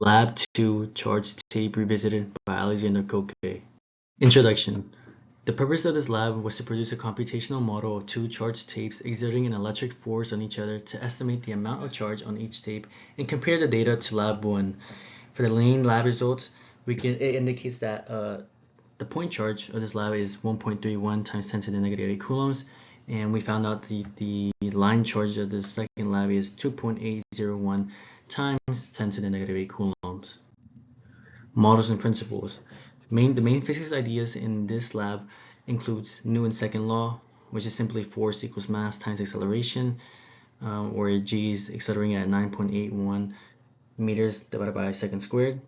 Lab 2 Charge Tape Revisited by Alexander Koke. Introduction. The purpose of this lab was to produce a computational model of two charged tapes exerting an electric force on each other to estimate the amount of charge on each tape and compare the data to Lab 1. For the main lab results, it indicates that the point charge of this lab is 1.31 times 10 to the negative 8 coulombs, and we found out the line charge of the second lab is 2.801 times 10 to the negative 8 coulombs. Models and principles. The main physics ideas in this lab includes Newton's second law, which is simply force equals mass times acceleration, where g is accelerating at 9.81 meters divided by second squared.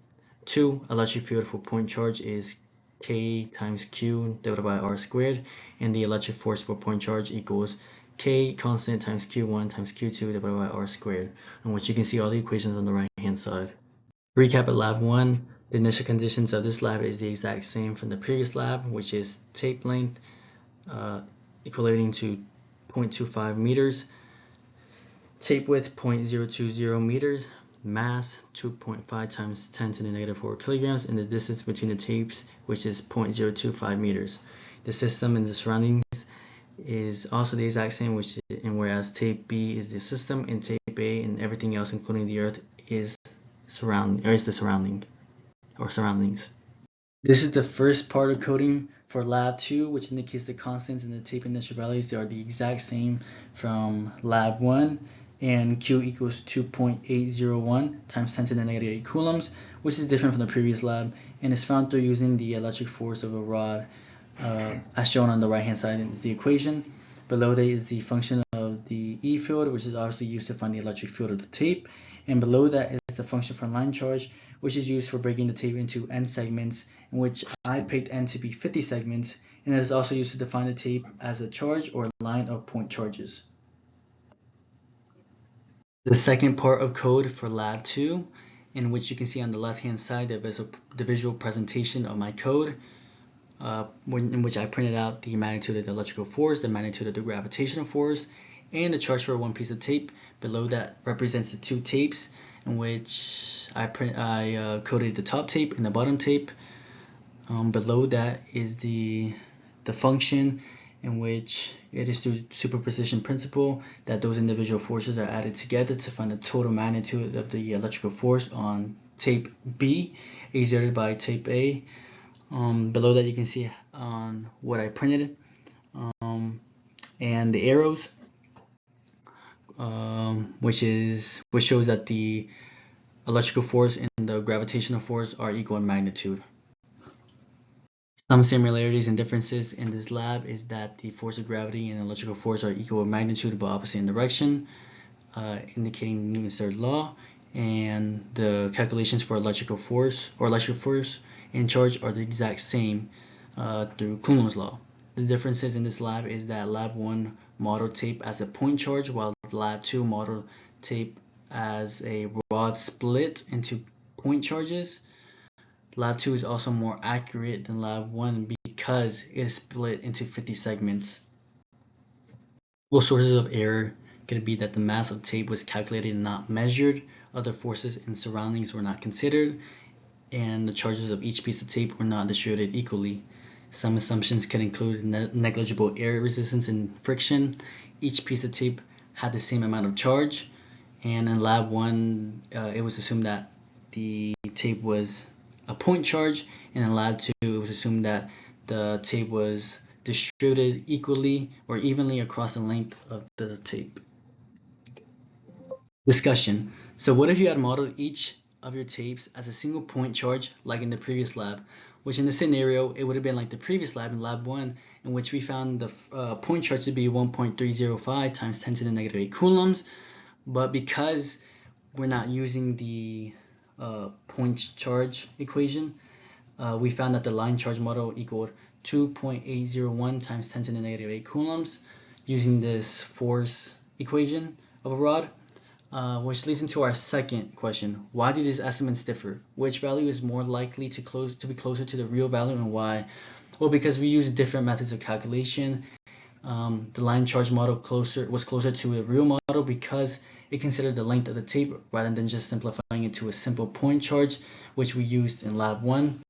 2. Electric field for point charge is k times q divided by r squared, and the electric force for point charge equals k constant times q1 times q2 divided by r squared, in which you can see all the equations on the right hand side. Recap at lab 1. The initial conditions of this lab is the exact same from the previous lab, which is tape length equating to 0.25 meters, tape width 0.020 meters, mass 2.5 times 10 to the negative 4 kilograms, and the distance between the tapes, which is 0.025 meters. The system and the surroundings is also the exact same, whereas tape B is the system and tape A and everything else, including the Earth, is the surroundings. This is the first part of coding for lab 2, which indicates the constants and the tape initial values. They are the exact same from lab 1, and Q equals 2.801 times 10 to the negative 8 coulombs, which is different from the previous lab, and is found through using the electric force of a rod, as shown on the right hand side is the equation. Below that is the function of the E field, which is obviously used to find the electric field of the tape, and below that is the function for line charge, which is used for breaking the tape into n segments, in which I picked n to be 50 segments, and it is also used to define the tape as a charge or line of point charges. The second part of code for lab 2, in which you can see on the left hand side the visual presentation of my code, in which I printed out the magnitude of the electrical force, the magnitude of the gravitational force, and the charge for one piece of tape. Below that represents the two tapes, in which I coded the top tape and the bottom tape. Below that is the function, in which it is through superposition principle that those individual forces are added together to find the total magnitude of the electrical force on tape B exerted by tape A. Below that you can see on what I printed, and the arrows, which shows that the electrical force and the gravitational force are equal in magnitude. Some similarities and differences in this lab is that the force of gravity and electrical force are equal in magnitude but opposite in direction, indicating Newton's third law, and the calculations for electrical force and charge are the exact same through Coulomb's law. The differences in this lab is that lab 1 modeled tape as a point charge, while lab 2 modeled tape as a rod split into point charges. Lab 2 is also more accurate than lab 1 because it is split into 50 segments. Well, sources of error could be that the mass of tape was calculated and not measured, other forces and surroundings were not considered, and the charges of each piece of tape were not distributed equally. Some assumptions can include negligible air resistance and friction. Each piece of tape had the same amount of charge, and in lab 1 it was assumed that the tape was a point charge, and in lab 2 it was assumed that the tape was distributed equally or evenly across the length of the tape. Discussion. So what if you had modeled each of your tapes as a single point charge like in the previous lab, which in this scenario it would have been like the previous lab in lab 1, in which we found the point charge to be 1.305 times 10 to the negative 8 coulombs, but because we're not using the point charge equation, we found that the line charge model equaled 2.801 times 10 to the negative 8 coulombs using this force equation of a rod, which leads into our second question. Why do these estimates differ? Which value is more likely to be closer to the real value, and why? Well, because we use different methods of calculation. The line charge model was closer to a real model because it considered the length of the tape rather than just simplifying it to a simple point charge, which we used in lab 1